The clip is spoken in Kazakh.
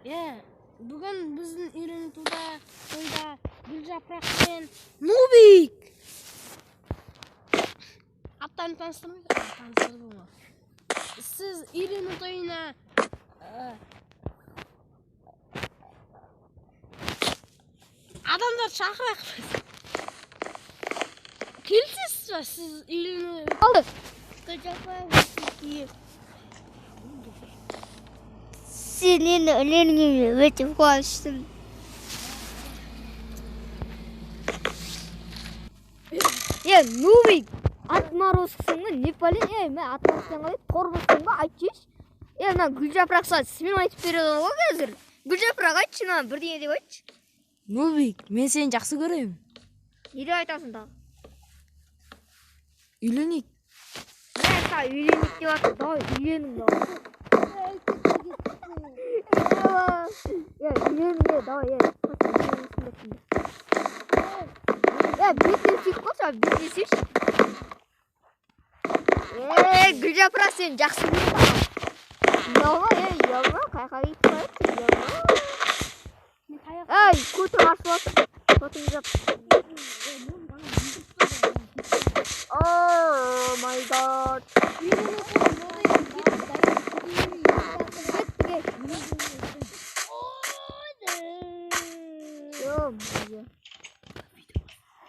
Бүгін біздің үйренітуда тойда Гүлжапырақ пен Нубик. Аттарын таныстырдым ма? Сіз үйрену тойына адамдар шақырасыз. Келісесіз ба сіз үйрену? Алды. Senin önerini üretip konuştum. Ya Nubik, atmarosың ба, Непалин, мен атмаростан қалай, торбостан ба, айтшы. Мына Гүлжапырақ саған ісмін айтып береді ғой қазір. Гүлжапырақ айтшы, маған бірдеңе деп айтшы. Нубик, мен сені жақсы көремін. Не деп айтасың дағы? Үйленейік. Мен саған үйленейік деп жатыр, давай үйленің дағы. Үйленің, давай, бетесейік қоса, бетесейші. Гүлжапырақ сені жақсы көреді. Ұялма, ұялма, қайқа кетіп қояды, ұялма. Көтің ашып отыр, көтің жап. Oh my god.